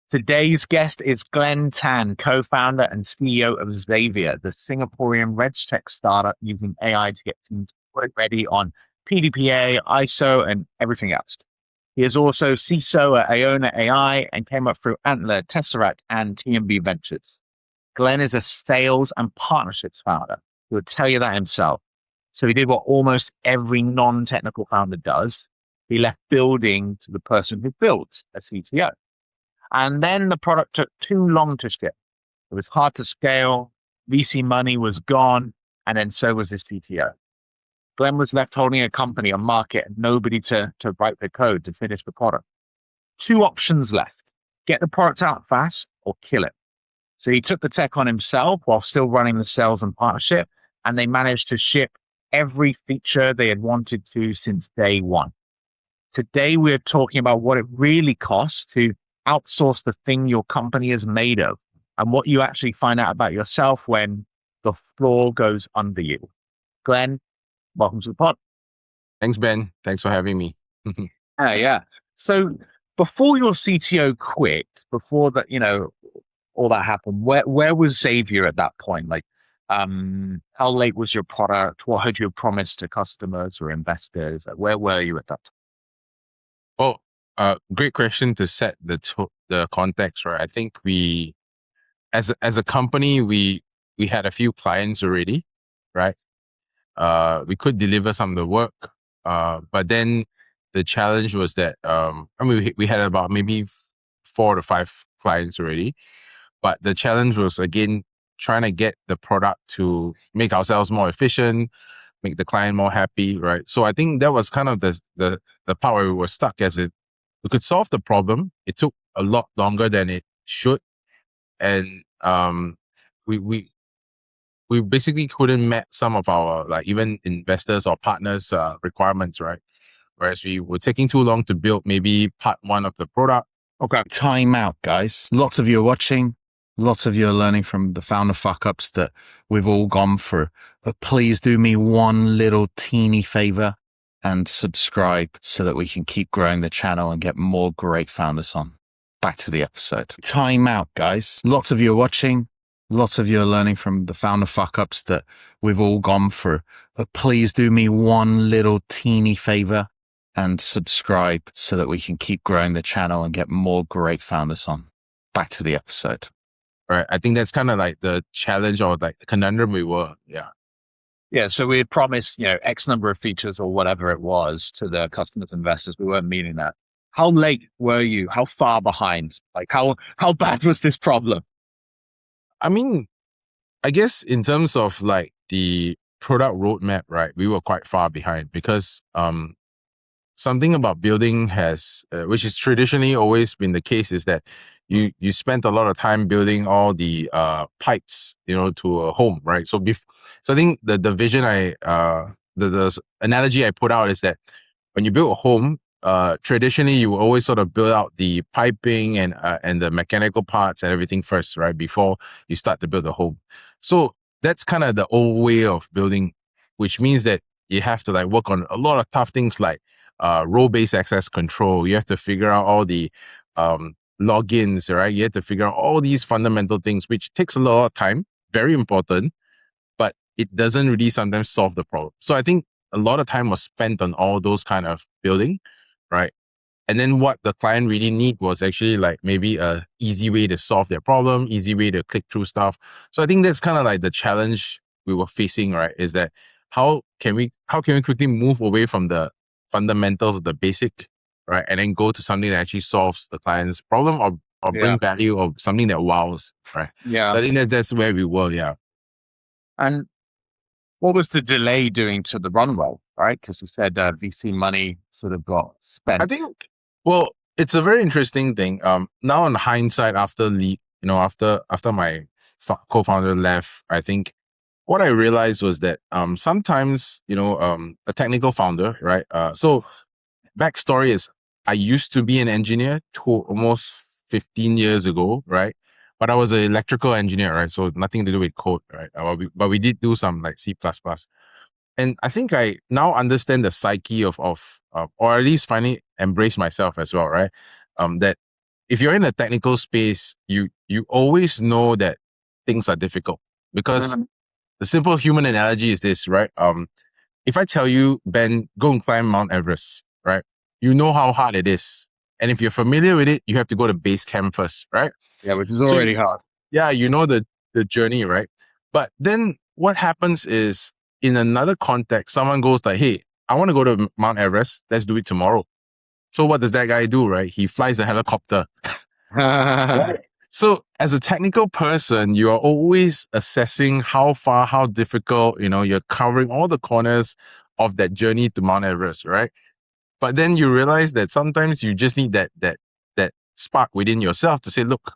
Today's guest is Glenn Tan, co-founder and CEO of Zavior, the Singaporean RegTech startup using AI to get teams ready on PDPA, ISO, and everything else. He is also CISO at Iona AI and came up through Antler, Tesseract, and TMB Ventures. Glenn is a sales and partnerships founder. He would tell you that himself. So he did what almost every non-technical founder does. He left building to the person who built a CTO. And then the product took too long to ship. It was hard to scale. VC money was gone. And then so was his CTO. Glenn was left holding a company, a market, and nobody to write the code to finish the product. Two options left: get the product out fast or kill it. So he took the tech on himself while still running the sales and partnership. And they managed to ship every feature they had wanted to since day one. Today, we're talking about what it really costs to outsource the thing your company is made of and what you actually find out about yourself when the floor goes under you. Glenn, welcome to the pod. Thanks, Ben. Thanks for having me. Yeah. So before your CTO quit, before that, all that happened, where was Zavior at that point? Like, how late was your product? What had you promised to customers or investors? Like, where were you at that time? Well, great question to set the context, right? I think we, as a company, we had a few clients already, right? We could deliver some of the work, but then the challenge was that we had about maybe 4 to 5 clients already, but the challenge was again trying to get the product to make ourselves more efficient, make the client more happy, right? So I think that was kind of the part where we were stuck. As it, we could solve the problem. It took a lot longer than it should, and we basically couldn't met some of our even investors or partners requirements, right? Whereas we were taking too long to build maybe part one of the product. Okay, time out, guys. Lots of you are watching. Lots of you are learning from the founder fuck-ups that we've all gone through. But please do me one little teeny favor and subscribe so that we can keep growing the channel and get more great founders on. Back to the episode. Time out, guys. Lots of you are watching. Lots of you are learning from the founder fuck-ups that we've all gone through. But please do me one little teeny favor and subscribe so that we can keep growing the channel and get more great founders on. Back to the episode. Right. I think that's kind of like the challenge or like the conundrum we were. Yeah. Yeah. So we had promised, X number of features or whatever it was to the customers, investors. We weren't meeting that. How late were you? How far behind? Like how bad was this problem? I mean, I guess in terms of like the product roadmap, right, we were quite far behind because something about building has, which is traditionally always been the case, is that you spent a lot of time building all the pipes, to a home, right? So I think the vision the analogy I put out is that when you build a home, traditionally you will always sort of build out the piping and the mechanical parts and everything first, right, before you start to build the home. So that's kind of the old way of building, which means that you have to work on a lot of tough things like role-based access control. You have to figure out all the logins, right? You have to figure out all these fundamental things, which takes a lot of time, very important, but it doesn't really sometimes solve the problem. So I think a lot of time was spent on all those kind of building, right? And then what the client really need was actually maybe a easy way to solve their problem, easy way to click through stuff. So I think that's kind of like the challenge we were facing, right? Is that how can we quickly move away from the fundamentals of the basic, right, and then go to something that actually solves the client's problem or bring value or something that wows, right? Yeah. So I think that's where we were, yeah. And what was the delay doing to the runway, right? Because you said VC money sort of got spent. I think, well, it's a very interesting thing. Now in hindsight, after my co-founder left, I think what I realized was that sometimes, a technical founder, right? So backstory is I used to be an engineer almost 15 years ago, right? But I was an electrical engineer, right? So nothing to do with code, right? But we did do some C++. and I think I now understand the psyche of or at least finally embrace myself as well, right? That if you're in a technical space, you always know that things are difficult because the simple human analogy is this, right? If I tell you, Ben, go and climb Mount Everest, right? You know how hard it is. And if you're familiar with it, you have to go to base camp first, right? Yeah, which is So already hard. yeah, you know the journey, right? But then what happens is in another context, someone goes like, hey, I want to go to Mount Everest. Let's do it tomorrow. So what does that guy do, right? He flies a helicopter. Right. So as a technical person, you are always assessing how far, how difficult, you're covering all the corners of that journey to Mount Everest, right? But then you realize that sometimes you just need that spark within yourself to say, look,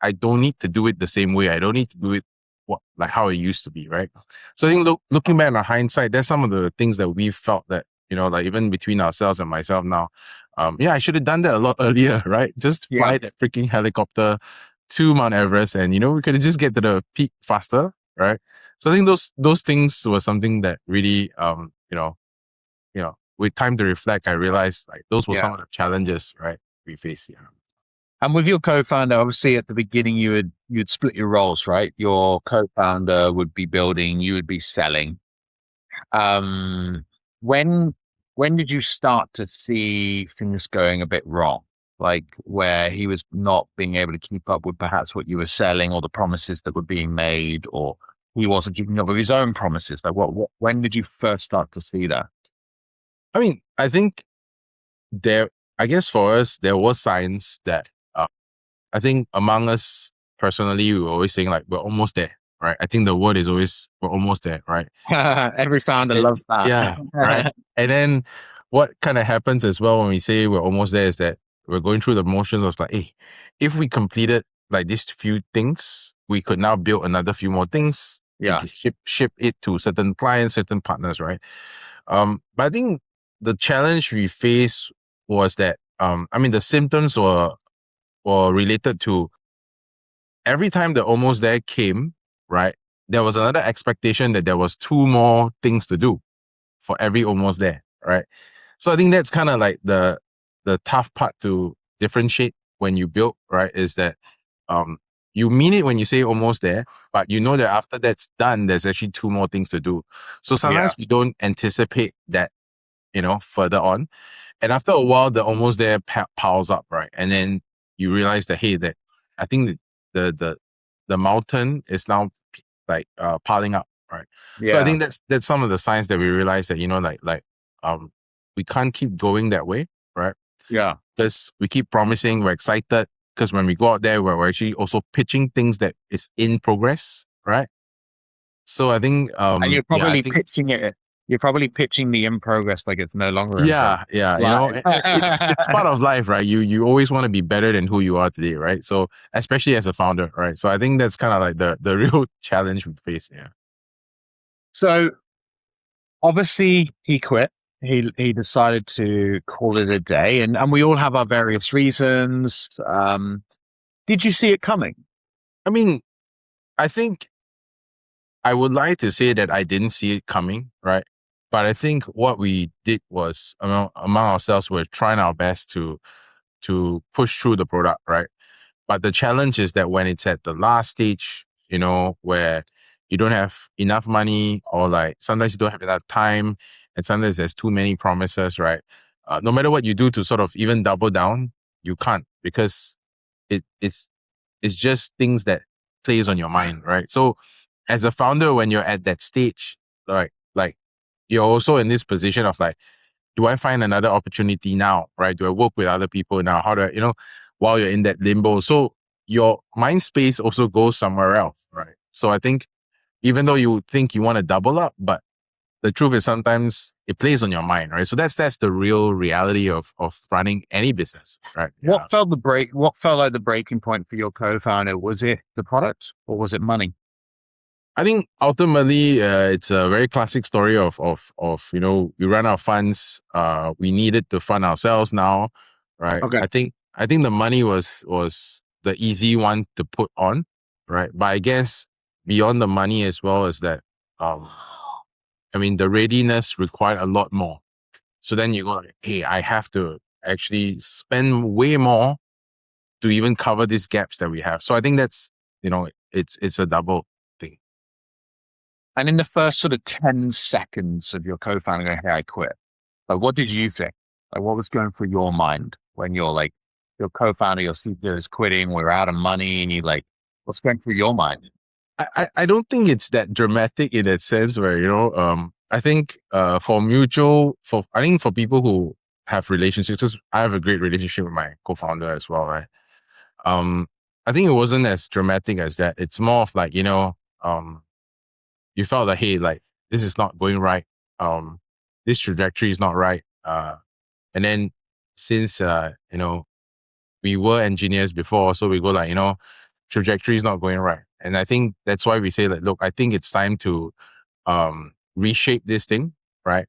I don't need to do it the same way. I don't need to do it like how it used to be, right? So I think looking back on hindsight, there's some of the things that we felt that, like even between ourselves and myself now, yeah, I should have done that a lot earlier, right? Just Yeah. fly that freaking helicopter to Mount Everest and, we could have just get to the peak faster, right? So I think those things were something that really, with time to reflect, I realized like those were Yeah. some of the challenges, right, we face. Yeah. And with your co-founder, obviously at the beginning you'd split your roles, right? Your co-founder would be building, you would be selling. Um, when when did you start to see things going a bit wrong? Like where he was not being able to keep up with perhaps what you were selling or the promises that were being made, or he wasn't keeping up with his own promises. Like when did you first start to see that? I mean, I think I guess for us, there was signs that I think among us personally, we were always saying like, we're almost there, right? I think the word is always, we're almost there, right? Every founder And loves yeah, right. that. And then what kind of happens as well when we say we're almost there is that we're going through the motions of like, hey, if we completed like these few things, we could now build another few more things Yeah. to ship it to certain clients, certain partners, right? But I think the challenge we faced was that, I mean, the symptoms were related to every time the almost there came, right? There was another expectation that there was two more things to do for every almost there, right? So I think that's kind of like the tough part to differentiate when you build, right? Is that you mean it when you say almost there, but you know that after that's done, there's actually two more things to do. So Yeah. sometimes we don't anticipate that, further on. And after a while, the almost there piles up, right? And then you realize that, hey, that I think the mountain is now like piling up, right? So I Yeah. think that's some of the signs that we realize that, we can't keep going that way, right? Yeah. Because we keep promising, we're excited. Because when we go out there, we're actually also pitching things that is in progress, right? So I think, And you're yeah, I probably think pitching it. You're probably pitching the in progress like it's no longer in progress. yeah, Like, it's part of life, right? You always want to be better than who you are today, right? So especially as a founder, right? So I think that's kind of like the real challenge we face. Yeah. so obviously he quit. He decided to call it a day, and we all have our various reasons. Did you see it coming? I mean, I think I would like to say that I didn't see it coming, right? But I think what we did was among ourselves, we're trying our best to push through the product, right? But the challenge is that when it's at the last stage, where you don't have enough money or like sometimes you don't have enough time and sometimes there's too many promises, right? No matter what you do to sort of even double down, you can't because it's just things that plays on your mind, right? So as a founder, when you're at that stage, like you're also in this position of like, do I find another opportunity now, right? Do I work with other people now? How do I, while you're in that limbo? So your mind space also goes somewhere else, right? So I think even though you think you want to double up, but the truth is sometimes it plays on your mind, right? So that's the real reality of running any business, right? Yeah. What felt like the breaking point for your co-founder? Was it the product or was it money? I think ultimately it's a very classic story of we run out of funds. We needed to fund ourselves now, right? Okay. I think the money was the easy one to put on, right? But I guess beyond the money as well is that um I mean, the readiness required a lot more. So then you go like, hey, I have to actually spend way more to even cover these gaps that we have. So I think that's, it's a double thing. And in the first sort of 10 seconds of your co-founder going, hey, I quit, like, what did you think? Like, what was going through your mind when you're like, your co-founder, your CTO is quitting, we're out of money, and you like, what's going through your mind? I don't think it's that dramatic in that sense where, I think for people who have relationships, because I have a great relationship with my co-founder as well, right? I think it wasn't as dramatic as that. It's more of like, you felt like, hey, like this is not going right. This trajectory is not right. And then since, we were engineers before, so we go like, trajectory is not going right. And I think that's why we say like, look, I think it's time to reshape this thing, right?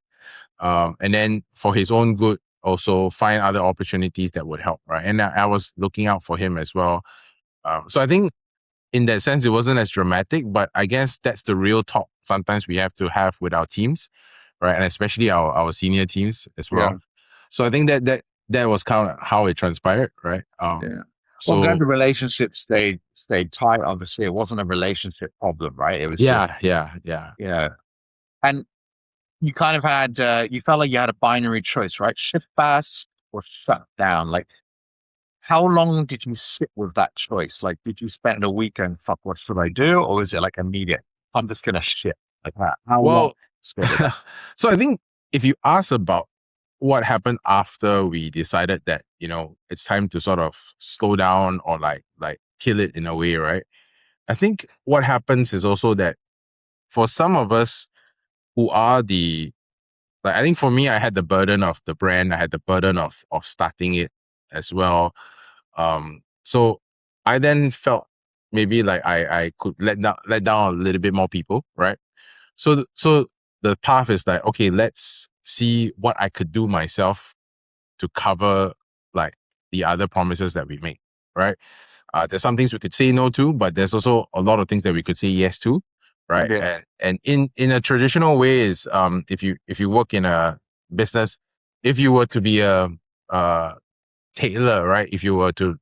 And then for his own good, also find other opportunities that would help, right? And I was looking out for him as well. So I think in that sense, it wasn't as dramatic, but I guess that's the real talk sometimes we have to have with our teams, right? And especially our senior teams as well. Yeah. So I think that was kind of how it transpired, right? Yeah. Well, I'm So glad the relationship stayed tight. Obviously, it wasn't a relationship problem, right? It was just, yeah. And you kind of had, you felt like you had a binary choice, right? Shift fast or shut down. Like, how long did you sit with that choice? Like, did you spend a week and fuck, what should I do? Or is it like immediate? I'm just gonna shit like that. How long? Well, Sit with that? so I think if you ask about what happened after we decided that, it's time to sort of slow down or like kill it in a way, right? I think what happens is also that for some of us who are I think for me, I had the burden of the brand. I had the burden of starting it as well. So I then felt maybe like I could let down a little bit more people, right? So the path is like, okay, let's see what I could do myself to cover like the other promises that we make, right? There's some things we could say no to, but there's also a lot of things that we could say yes to, right? Yeah. And in a traditional way is if you work in a business, if you were to be a tailor, right? If you were to,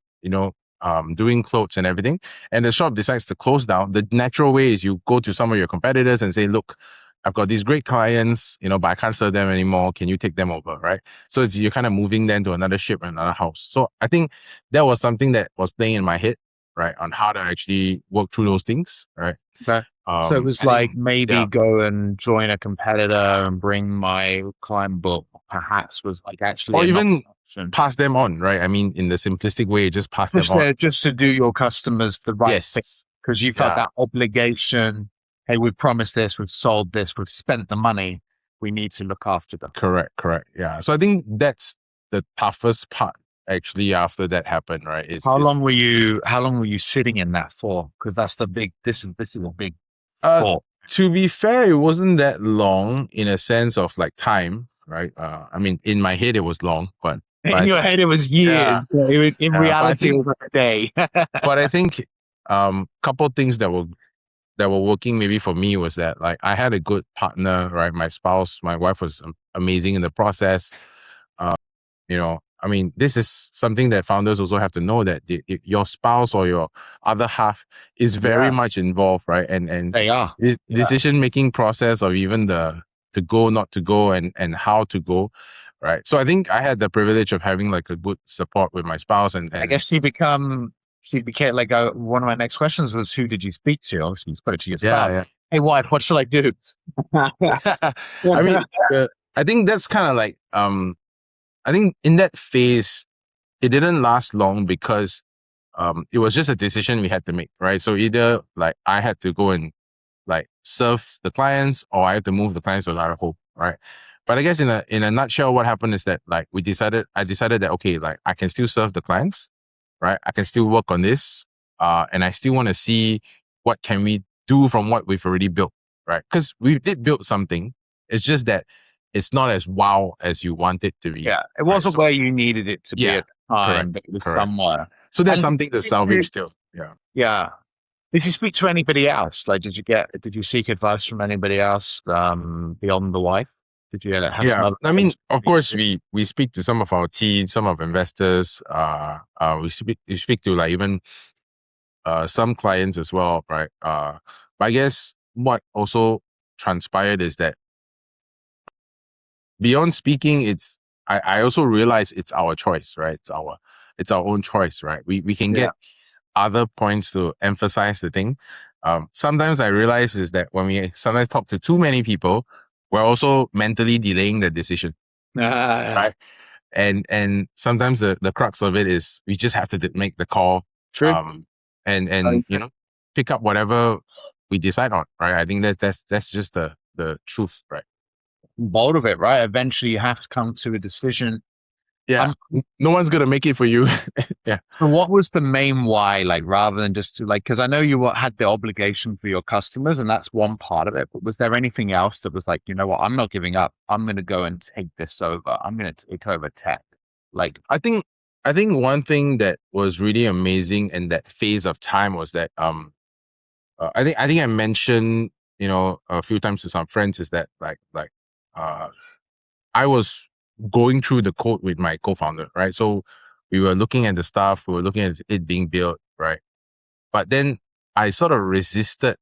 doing clothes and everything, and the shop decides to close down, the natural way is you go to some of your competitors and say, look, I've got these great clients, but I can't serve them anymore. Can you take them over, right? So you're kind of moving them to another ship and another house. So I think that was something that was playing in my head, right, on how to actually work through those things, right? Okay. So it was I think, like maybe go and join a competitor and bring my client book, perhaps was like actually or a not even option. pass them on, right? I mean, in the simplistic way, just pass them on. Just to do your customers the right thing, Yes. because you felt that obligation. Hey, we promised this, we've sold this, we've spent the money. We need to look after them. Correct. Yeah. So I think that's the toughest part actually after that happened, right? How long were you sitting in that for? Because that's the big. This is a big thought. To be fair, it wasn't that long in a sense of like time, right? I mean, in my head it was long, but In your head, it was years. But in reality, it was like a day. but I think couple things that were working maybe for me was that like I had a good partner, right? My spouse, my wife was amazing in the process. I mean, this is something that founders also have to know that your spouse or your other half is very much involved, right? And They are. this decision making process of even the to go, not to go, and how to go, right? So I think I had the privilege of having like a good support with my spouse, and I guess she became like one of my next questions was, who did you speak to? Obviously, you spoke to your spouse. yeah. Hey, wife, what should I do? I mean, I think that's kind of like I think in that phase, it didn't last long because it was just a decision we had to make, right? So either like I had to go and like serve the clients, or I had to move the clients to another home, right? But I guess in a nutshell, what happened is that like I decided that okay, like I can still serve the clients, right? I can still work on this, and I still want to see what can we do from what we've already built, right? Because we did build something. It's just that it's not as wow as you want it to be. Yeah, it wasn't where you needed it to be at the time, but it was somewhere. So there's And something to salvage still. Yeah. Yeah. Did you speak to anybody else? Like, did you seek advice from anybody else beyond the wife? Did you have some Yeah, other I mean, friends? of course, we speak to some of our team, some of investors. We speak to like even some clients as well, right? But I guess what also transpired is that beyond speaking, I also realize it's our choice, right? It's our own choice, right? We can Yeah. get other points to emphasize the thing. Sometimes I realize is that when we sometimes talk to too many people, we're also mentally delaying the decision, Ah, right? And sometimes the crux of it is we just have to make the call, true. and pick up whatever we decide on, right? I think that's just the truth, right? Bold of it, right? Eventually, you have to come to a decision. Yeah, Um, no one's gonna make it for you. Yeah. so what was the main why? Like, rather than just to like, because I know you had the obligation for your customers, and that's one part of it. But was there anything else that was like, you know what, I'm not giving up. I'm going to go and take this over. I'm going to take over tech. Like, I think one thing that was really amazing in that phase of time was that I think I mentioned a few times to some friends is that uh I was going through the code with my co-founder, right? So we were looking at the stuff, we were looking at it being built, right? But then I sort of resisted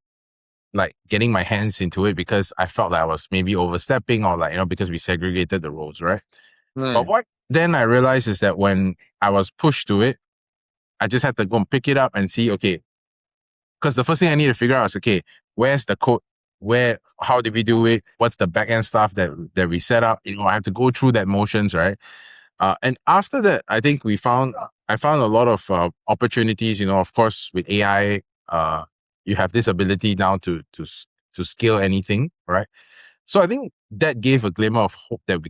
like getting my hands into it because I felt like I was maybe overstepping or like because we segregated the roles, right? But hmm, what then I realized is that when I was pushed to it, I just had to go and pick it up and see, okay, because the first thing I need to figure out is, okay, where's the code? How did we do it? What's the backend stuff that we set up? I have to go through that motions, right? And after that, I think I found a lot of opportunities. Of course, with AI, you have this ability now to scale anything, right? So I think that gave a glimmer of hope that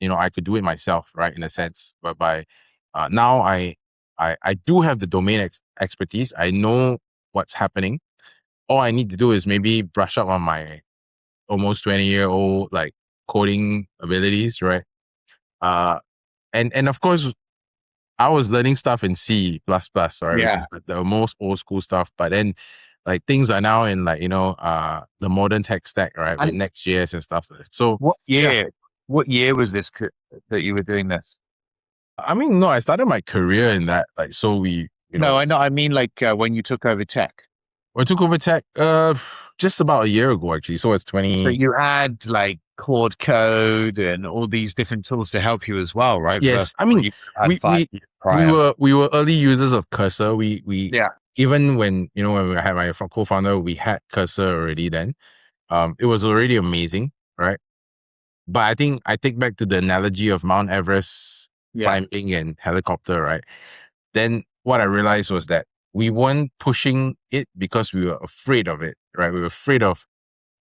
I could do it myself, right? In a sense, whereby now I do have the domain expertise. I know what's happening. All I need to do is maybe brush up on my almost 20-year-old like coding abilities, right? Uh, and of course, I was learning stuff in C plus plus, right, which yeah. is the most old school stuff. But then, like things are now in like the modern tech stack, right, with And Next.js and stuff. So what yeah, year? What year was this that you were doing this? I mean, no, I started my career in that. Like, so No, I know. I mean, like when you took over tech. I took over tech just about a year ago, actually. So it's So 20. you had like Claude Code and all these different tools to help you as well, right? Yes, Versus I what mean, you had we five we years we prior. were we were early users of Cursor. We Yeah. even when we had my co-founder, we had Cursor already then. It was already amazing, right? But I think I take back to the analogy of Mount Everest Yeah. climbing and helicopter, right? Then what I realized was that we weren't pushing it because we were afraid of it, right? We were afraid of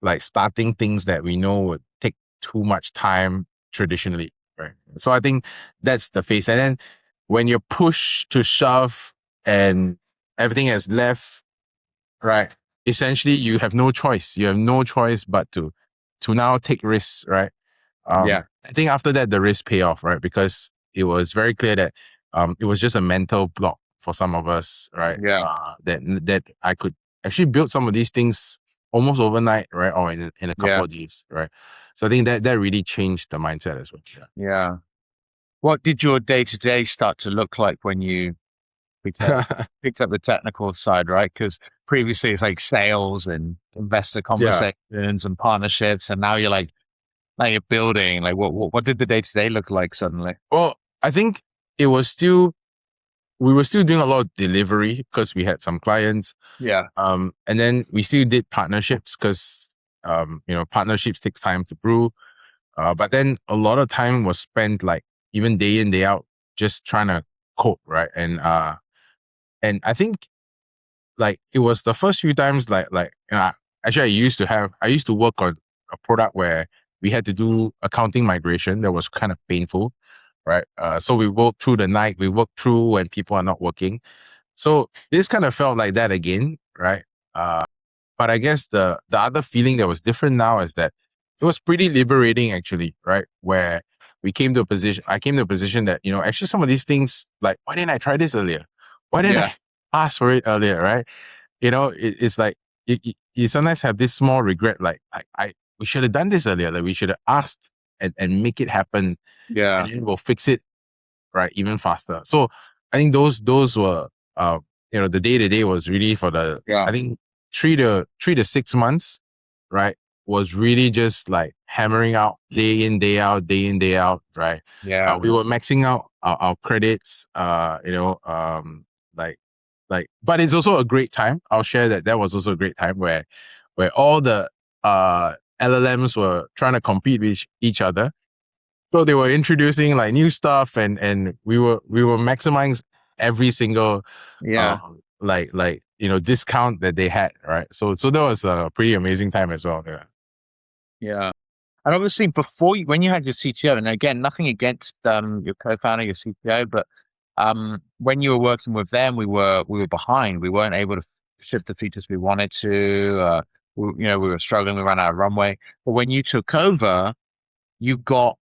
like starting things that we know would take too much time traditionally, right? So I think that's the phase. And then when you're pushed to shove and everything has left, right? Essentially, you have no choice. You have no choice but to now take risks, right? Yeah. I think after that, the risk pay off, right? Because it was very clear that it was just a mental block for some of us, right? Yeah. That I could actually build some of these things almost overnight, right? Or in a couple Yeah. of days, right? So I think that really changed the mindset as well. Yeah. What did your day to day start to look like when you picked up, Yeah. picked up the technical side, right? Because previously it's like sales and investor Yeah. conversations and partnerships. And now now you're building. Like what did the day to day look like suddenly? Well, I think it was still we were still doing a lot of delivery because we had some clients. Yeah. And then we still did partnerships because partnerships takes time to brew. But then a lot of time was spent like even day in, day out, just trying to code, right? And I think like it was the first few times actually I used to work on a product where we had to do accounting migration that was kind of painful, right? So we worked through the night, we worked through when people are not working. So this kind of felt like that again, right? But I guess the other feeling that was different now is that it was pretty liberating actually, right? Where I came to a position that, actually some of these things, like, why didn't I try this earlier? Why didn't Yeah. I ask for it earlier, right? it's like you sometimes have this small regret, like we should have done this earlier, like we should have asked and make it happen, Yeah. and then we'll fix it right even faster. So I think those were the day to day was really for the Yeah. I think 3 to 6 months, right, was really just like hammering out day in day out, day in day out, right. Yeah. We were maxing out our credits, like but it's also a great time. I'll share that was also a great time where all the LLMs were trying to compete with each other. So they were introducing like new stuff, and we were maximizing every single Yeah. discount that they had, right? So that was a pretty amazing time as well. Yeah. Yeah. And obviously, when you had your CTO, and again, nothing against your co-founder, your CTO, but when you were working with them, we were behind. We weren't able to ship the features we wanted to. We were struggling. We ran out of runway. But when you took over, you got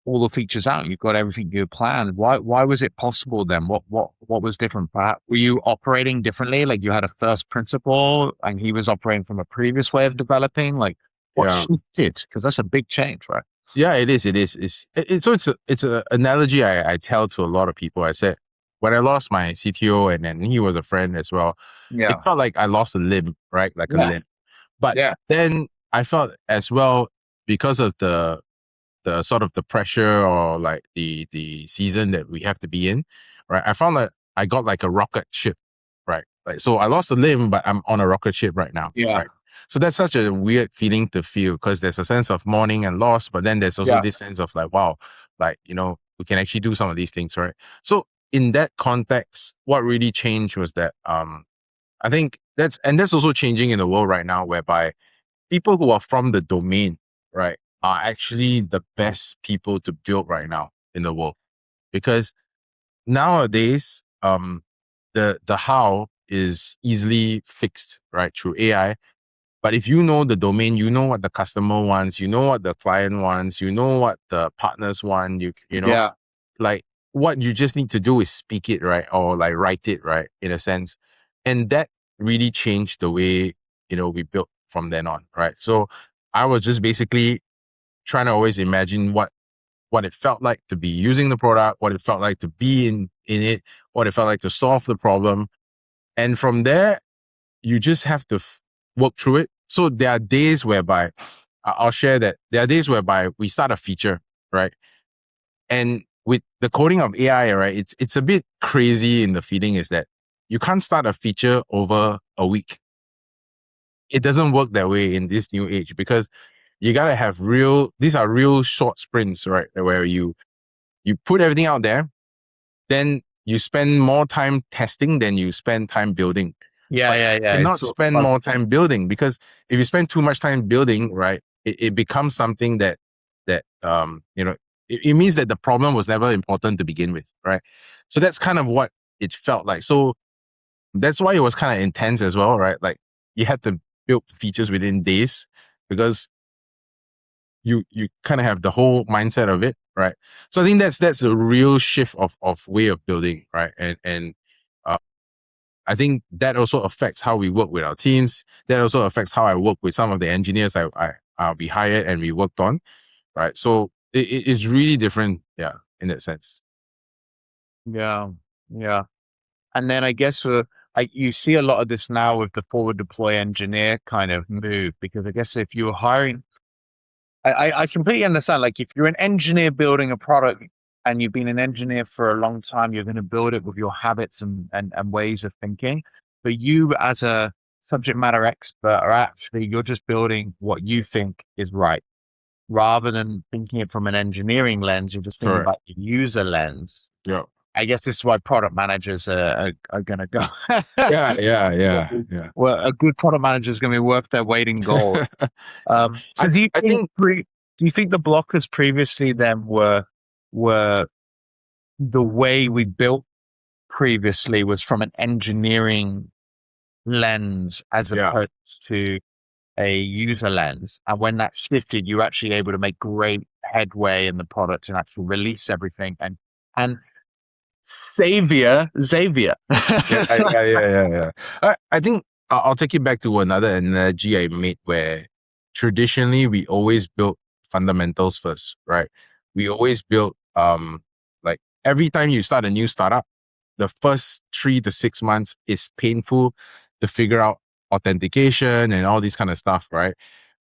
all the features out. You got everything you planned. Why was it possible then? What was different? Perhaps were you operating differently? Like you had a first principle, and he was operating from a previous way of developing. Like what Yeah. shifted? Because that's a big change, right? Yeah, it is. It is. It's an analogy I tell to a lot of people. I said when I lost my CTO, and then he was a friend as well, it Yeah. felt like I lost a limb, right? Like a Yeah. limb. But Yeah. then I felt as well, because of the sort of the pressure, or like the season that we have to be in, right? I found that I got like a rocket ship, right? Like, so I lost a limb, but I'm on a rocket ship right now, Yeah. right? So that's such a weird feeling to feel, because there's a sense of mourning and loss, but then there's also Yeah. this sense of like, wow, like, we can actually do some of these things, right? So in that context, what really changed was that, I think that's also changing in the world right now, whereby people who are from the domain, right, are actually the best people to build right now in the world. Because nowadays, the how is easily fixed, right, through AI. But if you know the domain, you know what the customer wants, you know what the client wants, you know what the partners want, Yeah. like what you just need to do is speak it, right, or like write it, right, in a sense. And that really changed the way we built from then on, right? So I was just basically trying to always imagine what it felt like to be using the product, what it felt like to be in it, what it felt like to solve the problem. And from there, you just have to work through it. So there are days whereby I'll share that there are days whereby we start a feature, right? And with the coding of AI, right, it's a bit crazy in the feeling is that you can't start a feature over a week. It doesn't work that way in this new age, because you gotta have these are real short sprints, right? Where you put everything out there, then you spend more time testing than you spend time building. Yeah. But Yeah. you Yeah. cannot spend more time building, because if you spend too much time building, right, it becomes something that it means that the problem was never important to begin with, right? So that's kind of what it felt like. So that's why it was kind of intense as well, right? Like you had to build features within days, because you kind of have the whole mindset of it, right? So I think that's a real shift of way of building, right? And I think that also affects how we work with our teams. That also affects how I work with some of the engineers I'll be hired and we worked on, right? So it's really different, yeah, in that sense. Yeah. Yeah. And then I guess you see a lot of this now with the forward deploy engineer kind of move, because I guess if you're hiring, I completely understand. Like if you're an engineer building a product and you've been an engineer for a long time, you're going to build it with your habits and ways of thinking. But you as a subject matter expert are actually, you're just building what you think is right, rather than thinking it from an engineering lens. You're just thinking Correct. about the user lens. Yeah. I guess this is why product managers are going to go. Yeah. Well, a good product manager is going to be worth their weight in gold. So I I think do you think the blockers previously then were the way we built previously was from an engineering lens as yeah. opposed to a user lens, and when that shifted, you were actually able to make great headway in the product and actually release everything and Xavier. Yeah. I think I'll take you back to another analogy I made where traditionally we always build fundamentals first, right? We always build, like every time you start a new startup, the first 3 to 6 months is painful to figure out authentication and all these kind of stuff, right?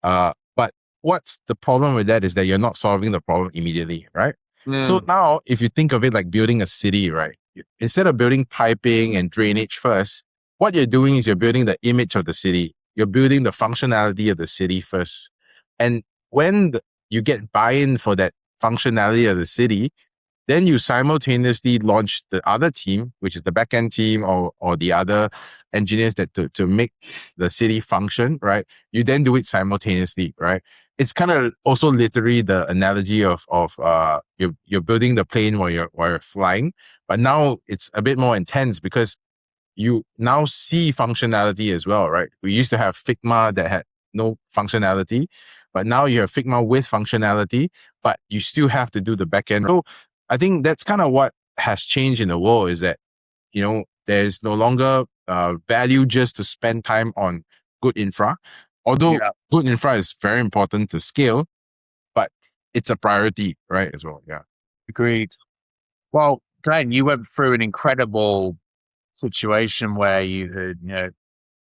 But what's the problem with that is that you're not solving the problem immediately, right? So now, if you think of it like building a city, right? Instead of building piping and drainage first, what you're doing is you're building the image of the city. You're building the functionality of the city first. And when you get buy-in for that functionality of the city, then you simultaneously launch the other team, which is the backend team or the other engineers that to make the city function, right? You then do it simultaneously, right? It's kind of also literally the analogy of you're building the plane while you're flying, but now it's a bit more intense because you now see functionality as well, right? We used to have Figma that had no functionality, but now you have Figma with functionality, but you still have to do the backend. So I think that's kind of what has changed in the world is that, there's no longer value just to spend time on good infra. Although Yeah, good infra is very important to scale, but it's a priority, right? As well. Yeah. agreed. Well, Glenn, you went through an incredible situation where you had,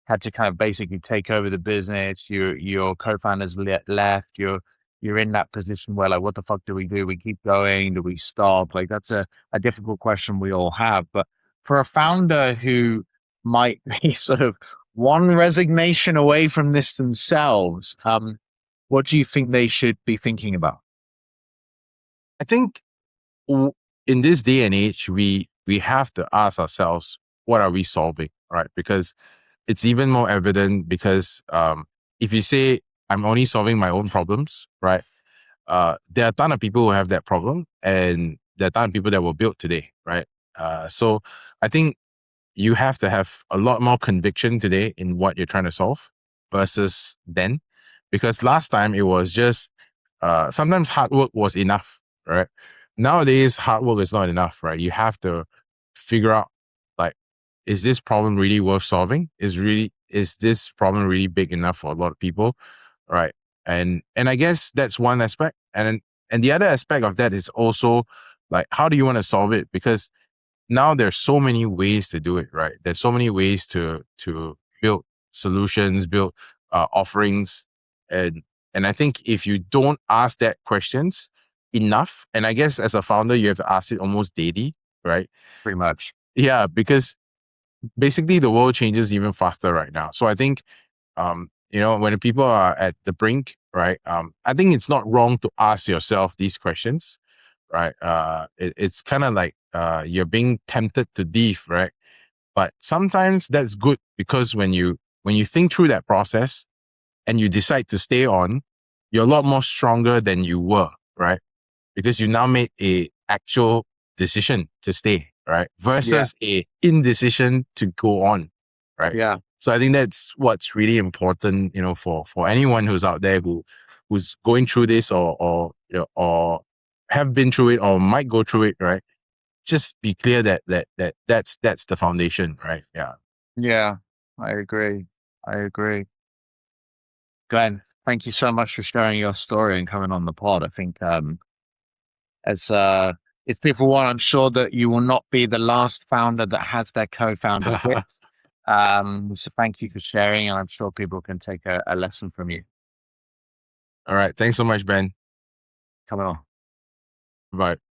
had to kind of basically take over the business. Your co-founders left. You're in that position where like, what the fuck do we do? We keep going? Do we stop? Like that's a difficult question we all have. But for a founder who might be sort of one resignation away from this themselves, what do you think they should be thinking about? I think in this day and age, we have to ask ourselves, what are we solving, right? Because it's even more evident because if you say I'm only solving my own problems, right? There are a ton of people who have that problem, and there are a ton of people that were built today, right? So I think you have to have a lot more conviction today in what you're trying to solve versus then, because last time it was just sometimes hard work was enough, right? Nowadays, hard work is not enough, right? You have to figure out like, is this problem really worth solving? Is this problem really big enough for a lot of people, right? And I guess that's one aspect, and the other aspect of that is also like, how do you want to solve it? Because now there's so many ways to do it, right? There's so many ways to build solutions, build offerings, and and I think if you don't ask that questions enough, and I guess as a founder you have to ask it almost daily, right? Pretty much. Yeah, because basically the world changes even faster right now. So I think when people are at the brink, right? I think it's not wrong to ask yourself these questions, right? It's kind of like you're being tempted to leave, right? But sometimes that's good because when you think through that process and you decide to stay on, you're a lot more stronger than you were, right? Because you now made a actual decision to stay, right? Yeah. Versus a indecision to go on, right? Yeah. So I think that's what's really important, for anyone who's out there who's going through this or have been through it or might go through it, right? Just be clear that's the foundation, right? Yeah. Yeah. I agree. I agree. Glenn, thank you so much for sharing your story and coming on the pod. I think as if people want, I'm sure that you will not be the last founder that has their co-founder quit. So thank you for sharing, and I'm sure people can take a lesson from you. All right. Thanks so much, Ben. Coming on. Bye.